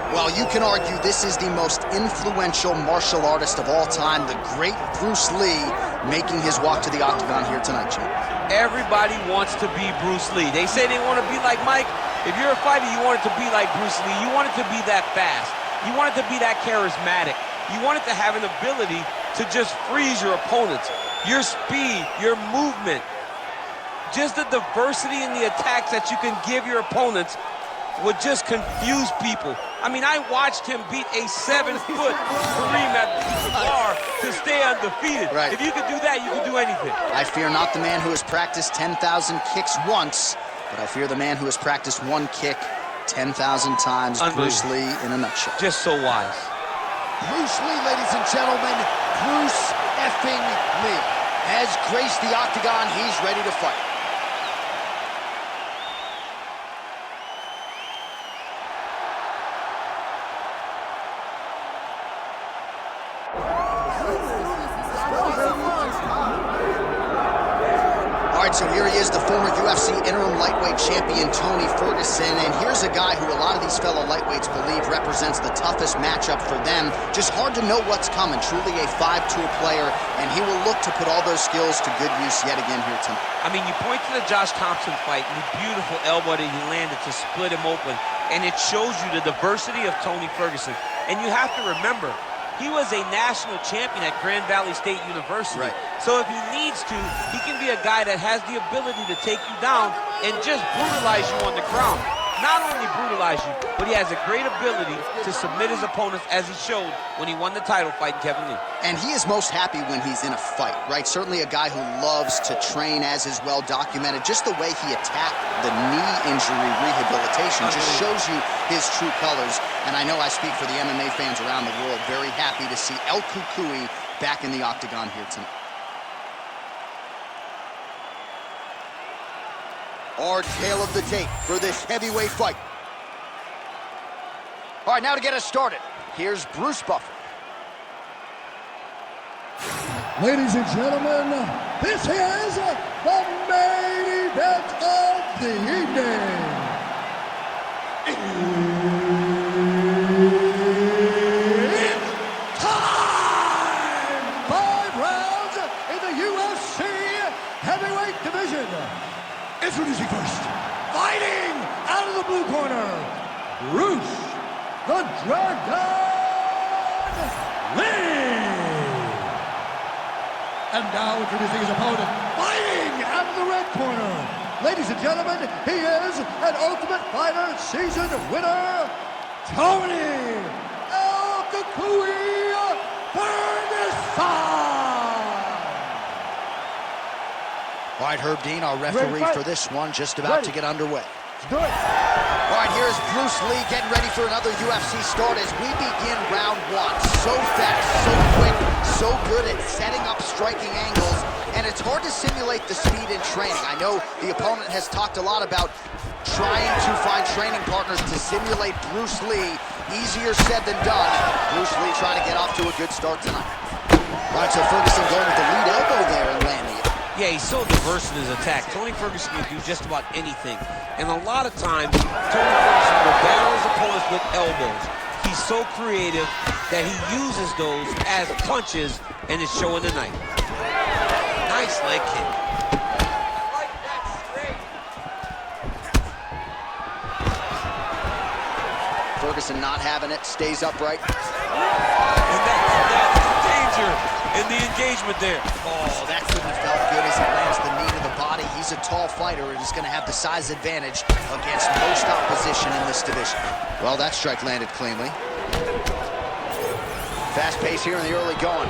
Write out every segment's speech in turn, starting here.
Well, you can argue this is the most influential martial artist of all time, the great Bruce Lee, making his walk to the octagon here tonight, Jim. Everybody wants to be Bruce Lee. They say they want to be like Mike. If you're a fighter, you want it to be like Bruce Lee. You want it to be that fast. You want it to be that charismatic. You want it to have an ability to just freeze your opponents. Your speed, your movement, just the diversity in the attacks that you can give your opponents would just confuse people. I mean, I watched him beat a 7-foot Kareem Abdul-Jabbar to stay undefeated. Right. If you could do that, you could do anything. I fear not the man who has practiced 10,000 kicks once, but I fear the man who has practiced one kick 10,000 times. Bruce Lee in a nutshell. Just so wise. Bruce Lee, ladies and gentlemen, Bruce effing Lee has graced the octagon. He's ready to fight. So here he is, the former UFC interim lightweight champion, Tony Ferguson. And here's a guy who a lot of these fellow lightweights believe represents the toughest matchup for them. Just hard to know what's coming. Truly a 5-tool player, and he will look to put all those skills to good use yet again here tonight. I mean, you point to the Josh Thompson fight and the beautiful elbow that he landed to split him open, and it shows you the diversity of Tony Ferguson. And you have to remember, he was a national champion at Grand Valley State University. Right. So if he needs to, he can be a guy that has the ability to take you down and just brutalize you on the ground. Not only brutalize you, but he has a great ability to submit his opponents, as he showed when he won the title fighting Kevin Lee. And he is most happy when he's in a fight, right? Certainly a guy who loves to train, as is well documented. Just the way he attacked the knee injury rehabilitation just shows you his true colors. And I know I speak for the MMA fans around the world, very happy to see El Cucuy back in the octagon here tonight. Our tale of the tape for this heavyweight fight. All right, now to get us started, here's Bruce Buffer. Ladies and gentlemen, this is the main event of the evening. It's time! 5 rounds in the UFC heavyweight division. Introducing first, fighting out of the blue corner, Bruce the Dragon Lee. And now introducing his opponent, fighting out of the red corner. Ladies and gentlemen, he is an Ultimate Fighter season winner, Tony El Cucuy Ferguson. All right, Herb Dean, our referee for this one, just about to get underway. Let's do it. All right, here's Bruce Lee getting ready for another UFC start as we begin round 1. So fast, so quick, so good at setting up striking angles, and it's hard to simulate the speed in training. I know the opponent has talked a lot about trying to find training partners to simulate Bruce Lee. Easier said than done. Bruce Lee trying to get off to a good start tonight. All right, so Ferguson going with the lead elbow there and landing it. Yeah, he's so diverse in his attack. Tony Ferguson can do just about anything. And a lot of times, Tony Ferguson will battle his opponents with elbows. He's so creative that he uses those as punches, and it's showing tonight. Nice leg kick. Ferguson not having it, stays upright. And that's the danger in the engagement there. Oh, that couldn't have felt good as he lands the knee to the body. He's a tall fighter and is going to have the size advantage against most opposition in this division. Well, that strike landed cleanly. Fast pace here in the early going.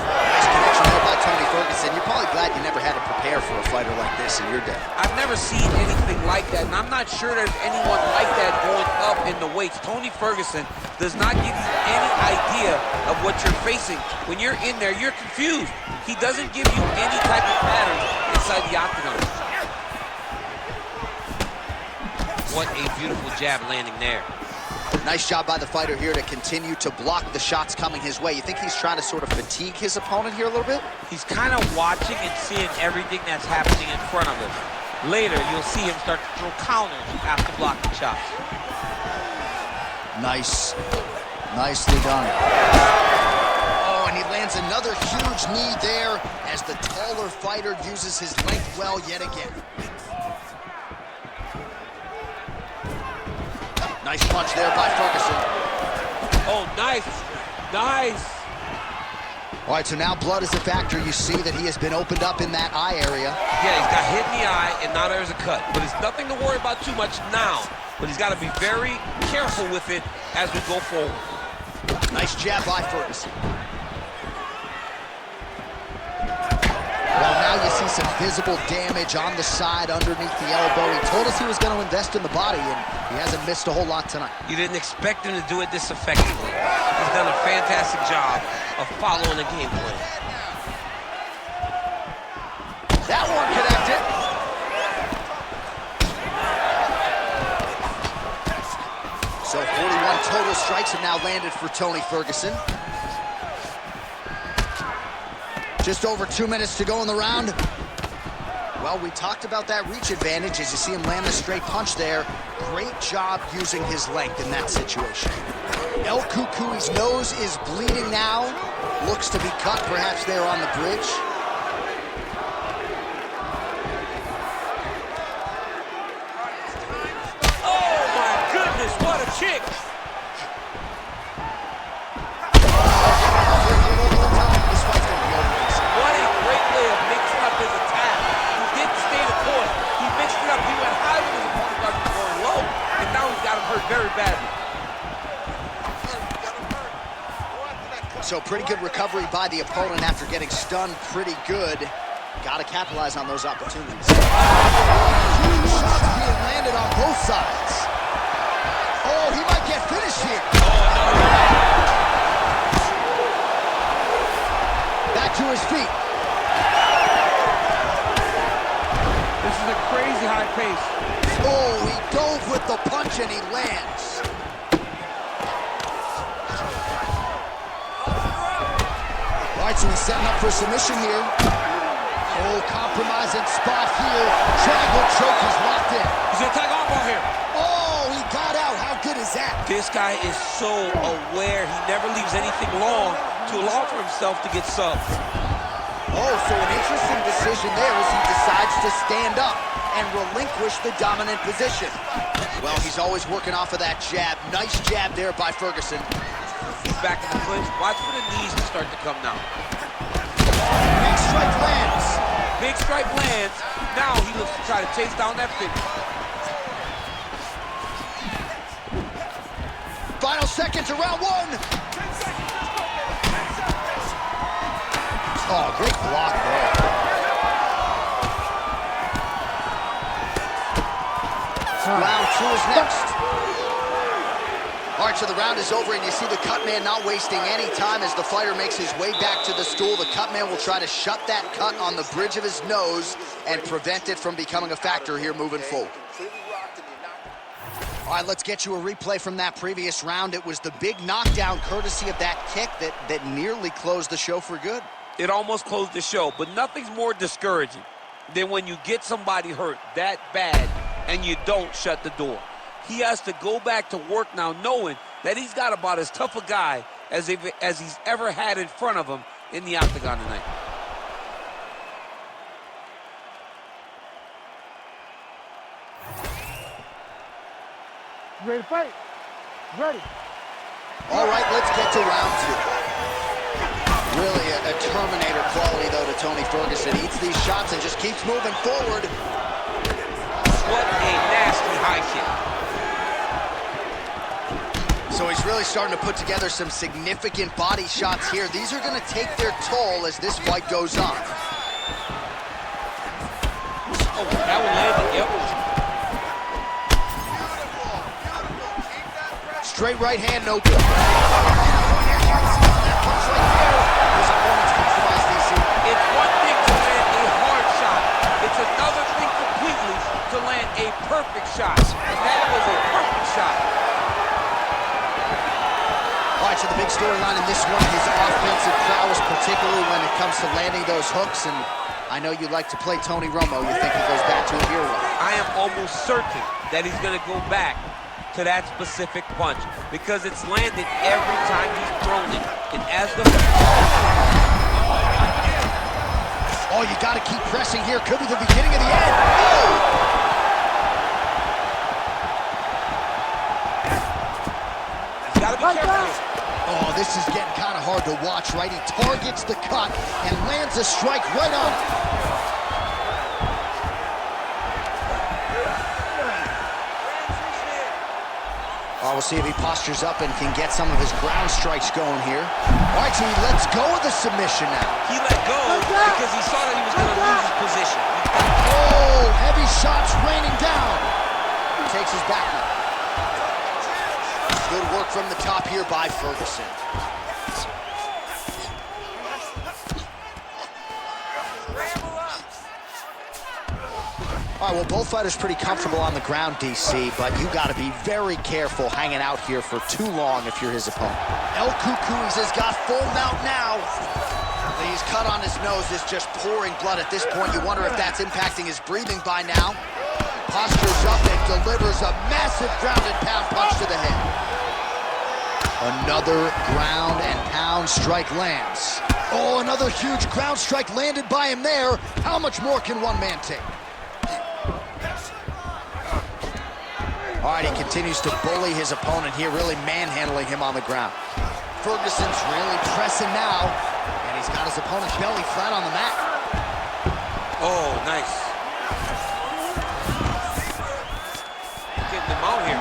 Nice connection there by Tony Ferguson. You're probably glad you never had to prepare for a fighter like this in your day. I've never seen anything like that, and I'm not sure there's anyone like that going up in the weights. Tony Ferguson does not give you any idea of what you're facing. When you're in there, you're confused. He doesn't give you any type of pattern inside the octagon. What a beautiful jab landing there. Nice job by the fighter here to continue to block the shots coming his way. You think he's trying to sort of fatigue his opponent here a little bit? He's kind of watching and seeing everything that's happening in front of him. Later, you'll see him start to throw counters after blocking shots. Nice. Nicely done. Oh, and he lands another huge knee there as the taller fighter uses his length well yet again. Nice punch there by Ferguson. Oh, nice. Nice. All right, so now blood is a factor. You see that he has been opened up in that eye area. Yeah, he's got hit in the eye, and now there's a cut. But it's nothing to worry about too much now. But he's got to be very careful with it as we go forward. Nice jab by Ferguson. Well, now you see some visible damage on the side underneath the elbow. He told us he was going to invest in the body, and he hasn't missed a whole lot tonight. You didn't expect him to do it this effectively. He's done a fantastic job of following the game plan. That one connected. So 41 total strikes have now landed for Tony Ferguson. Just over 2 minutes to go in the round. Well, we talked about that reach advantage as you see him land a straight punch there. Great job using his length in that situation. El Cucuy's nose is bleeding now. Looks to be cut perhaps there on the bridge. Oh, my goodness, what a kick! What a great way of mixing up his attack. He didn't stay the course. He mixed it up. He went high with his opponent while he was going low, and now he's got him hurt very badly. So pretty good recovery by the opponent after getting stunned pretty good. Got to capitalize on those opportunities. Huge shots being landed on both sides. Oh, he might get finished here. Back to his feet. This is a crazy high pace. Oh, he dove with the punch and he lands. All right, so he's setting up for submission here. Oh, compromising spot here. Triangle choke, he's locked in. He's gonna attack armbar here. Oh, he got out. How good is that? This guy is so aware. He never leaves anything long to allow for himself to get subbed. Oh, so an interesting decision there as he decides to stand up and relinquish the dominant position. Well, he's always working off of that jab. Nice jab there by Ferguson. He's back in the clinch. Watch for the knees to start to come now. Big strike lands. Big strike lands. Now he looks to try to chase down that finish. Final seconds of round one. Oh, great block there. Round two is next. All right, so the round is over, and you see the cut man not wasting any time as the fighter makes his way back to the stool. The cut man will try to shut that cut on the bridge of his nose and prevent it from becoming a factor here moving forward. All right, let's get you a replay from that previous round. It was the big knockdown courtesy of that kick that nearly closed the show for good. It almost closed the show, but nothing's more discouraging than when you get somebody hurt that bad and you don't shut the door. He has to go back to work now knowing that he's got about as tough a guy as he's ever had in front of him in the octagon tonight. Ready to fight? Ready. All right, let's get to round two. Really a Terminator quality, though, to Tony Ferguson. Eats these shots and just keeps moving forward. What a nasty high kick. So he's really starting to put together some significant body shots here. These are going to take their toll as this fight goes on. Oh, that one landed, yep. Straight right hand, no good. That punch right there. His opponent's compromised, DC. It's one thing to land a hard shot. It's another thing completely to land a perfect shot. And that was a perfect shot. All right, so the big storyline in this one is offensive prowess, particularly when it comes to landing those hooks. And I know you like to play Tony Romo. You think he goes back to it here? I am almost certain that he's going to go back to that specific punch because it's landed every time he's thrown it. And as the... Oh, you got to keep pressing here. Could be the beginning of the end. Oh! Gotta be careful. Oh, this is getting kind of hard to watch, right? He targets the cut and lands a strike right on it. Oh, we'll see if he postures up and can get some of his ground strikes going here. All right, so he lets go of the submission now. He let go because he saw that he was going to lose his position. Oh, heavy shots raining down. He takes his back now. Good work from the top here by Ferguson. All right, well, both fighters pretty comfortable on the ground, DC, but you got to be very careful hanging out here for too long if you're his opponent. El Cucuy has got full mount now. He's cut on his nose, is just pouring blood at this point. You wonder if that's impacting his breathing by now. Postures up and delivers a massive ground and pound punch to the head. Another ground and pound strike lands. Oh, another huge ground strike landed by him there. How much more can one man take? All right, he continues to bully his opponent here, really manhandling him on the ground. Ferguson's really pressing now, and he's got his opponent belly flat on the mat. Oh, nice. Getting him out here.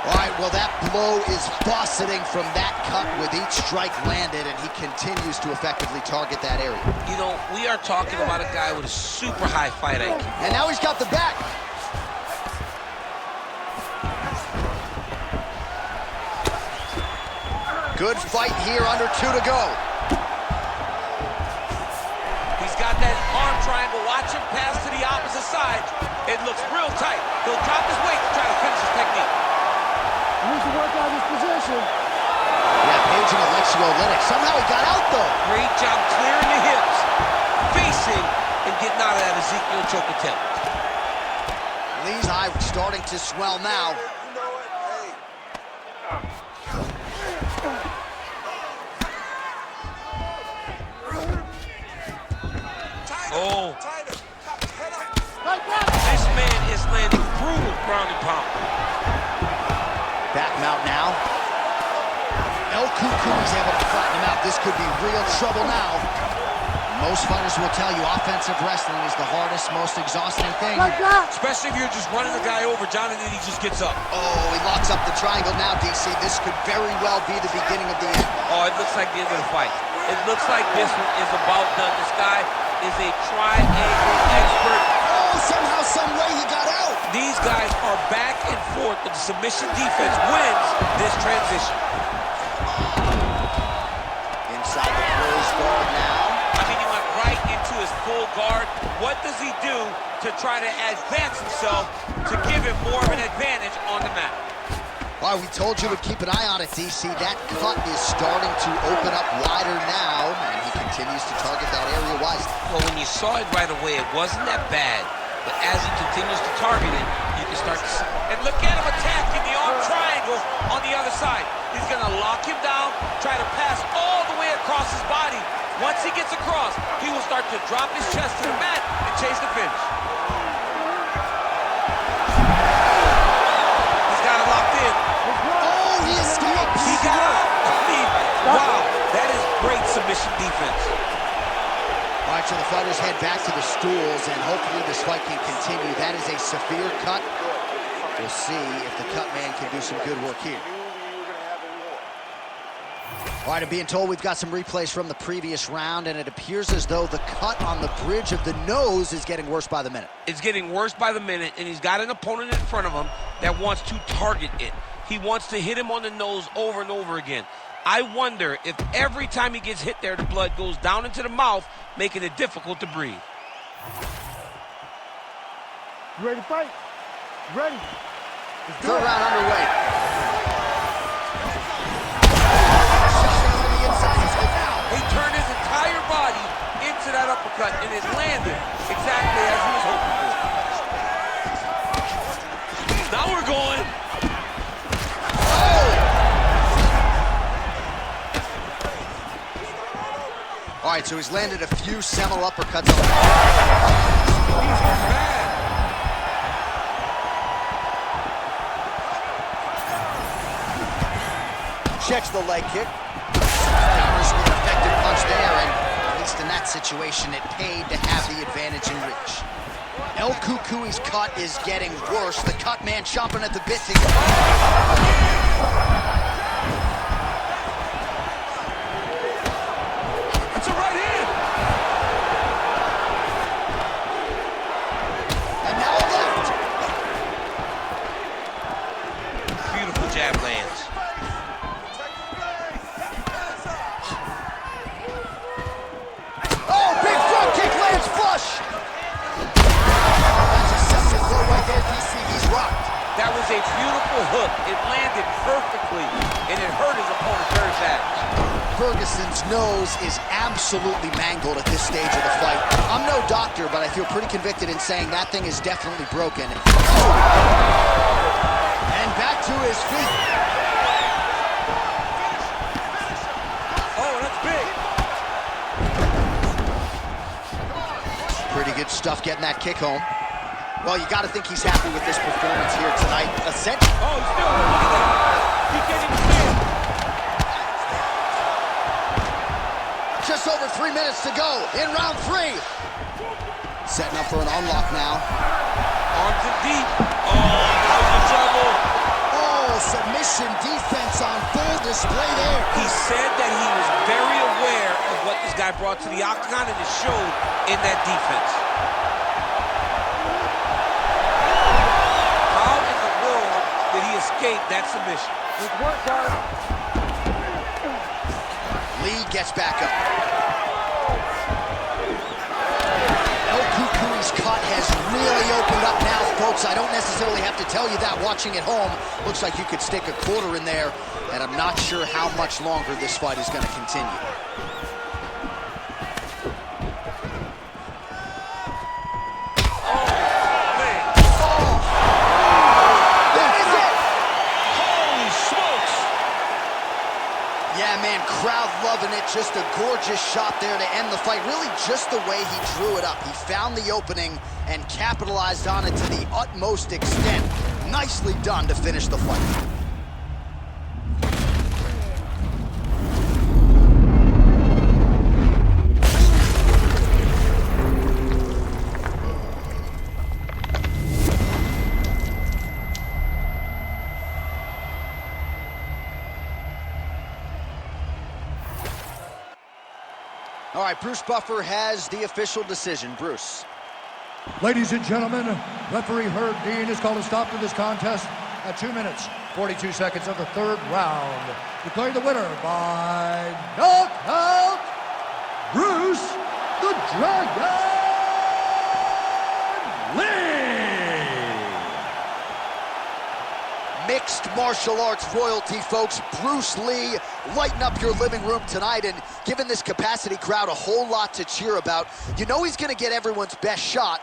All right, well, that blow is fauceting from that cut with each strike landed, and he continues to effectively target that area. You know, we are talking about a guy with a super high fight IQ. And now he's got the back. Good fight here, under 2 to go. He's got that arm triangle. Watch him pass to the opposite side. It looks real tight. He'll drop his weight to try to finish his technique. He needs to work out his position. Yeah, paging Alexio Oleinik. Somehow he got out, though. Great job clearing the hips, facing, and getting out of that Ezekiel choke attempt. Lee's eye starting to swell now. Oh. This man is landing brutal ground and pound. Back mount now. El Cucuy's able to flatten him out. This could be real trouble now. Most fighters will tell you offensive wrestling is the hardest, most exhausting thing. Especially if you're just running the guy over, John, and then he just gets up. Oh, he locks up the triangle now, DC. This could very well be the beginning of the end. Oh, it looks like the end of the fight. It looks like this one is about done. This guy is a triangle expert. Oh, somehow, some way he got out. These guys are back and forth, but the submission defense wins this transition. Inside the closed guard now. I mean, he went right into his full guard. What does he do to try to advance himself to give him more of an advantage on the mat? All right, we told you to keep an eye on it, DC. That cut is starting to open up wider now, and he continues to target that area wisely. Well, when you saw it right away, it wasn't that bad. But as he continues to target it, you can start to see. And look at him attacking the arm triangle on the other side. He's going to lock him down, try to pass all the way across his body. Once he gets across, he will start to drop his chest to the mat and chase the finish. He's got it locked in. Oh, he escapes. He got out. Wow, that is great submission defense. All right, so the fighters head back to the stools, and hopefully this fight can continue. That is a severe cut. We'll see if the cut man can do some good work here. All right, I'm being told we've got some replays from the previous round, and it appears as though the cut on the bridge of the nose is getting worse by the minute. It's getting worse by the minute, and he's got an opponent in front of him that wants to target it. He wants to hit him on the nose over and over again. I wonder if every time he gets hit there, the blood goes down into the mouth, making it difficult to breathe. You ready to fight? Ready. Third round underway. He turned his entire body into that uppercut, and it landed exactly as he was hoping for. Now we're going. right, so he's landed a few seminal uppercuts on Checks the leg kick. Counters with an effective punch there, and at least in that situation, it paid to have the advantage in reach. El Cucuy's cut is getting worse. The cut man chomping at the bit to go. It's a right hand. And now a left. Beautiful jab lands. Oh, big front kick lands flush. That's a septic blow right there, DC. He's rocked. That was a beautiful hook. It landed perfectly, and it hurt his opponent very bad. Ferguson's nose is absolutely mangled at this stage of the fight. I'm no doctor, but I feel pretty convicted in saying that thing is definitely broken. And back to his feet. Oh, that's big. Pretty good stuff getting that kick home. Well, you got to think he's happy with this performance here tonight. Oh, he's still, look at that. He can't even see it. Just over 3 minutes to go in round 3. Setting up for an unlock now. Arms in deep. Oh, that was in trouble. Oh, submission defense on full display there. He said that he was very aware of what this guy brought to the octagon, and it showed in that defense. How in the world did he escape that submission? Good work, guys. Lee gets back up. El Cucuy's cut has really opened up now, folks. I don't necessarily have to tell you that watching at home. Looks like you could stick a quarter in there, and I'm not sure how much longer this fight is going to continue. Yeah, man, crowd loving it. Just a gorgeous shot there to end the fight. Really just the way he drew it up. He found the opening and capitalized on it to the utmost extent. Nicely done to finish the fight. All right, Bruce Buffer has the official decision. Bruce. Ladies and gentlemen, referee Herb Dean has called a stop to this contest at 2 minutes, 42 seconds of the third round. Declaring the winner by knockout, Bruce the Dragon Lee! Mixed martial arts royalty, folks. Bruce Lee, lighten up your living room tonight and giving this capacity crowd a whole lot to cheer about. You know he's going to get everyone's best shot.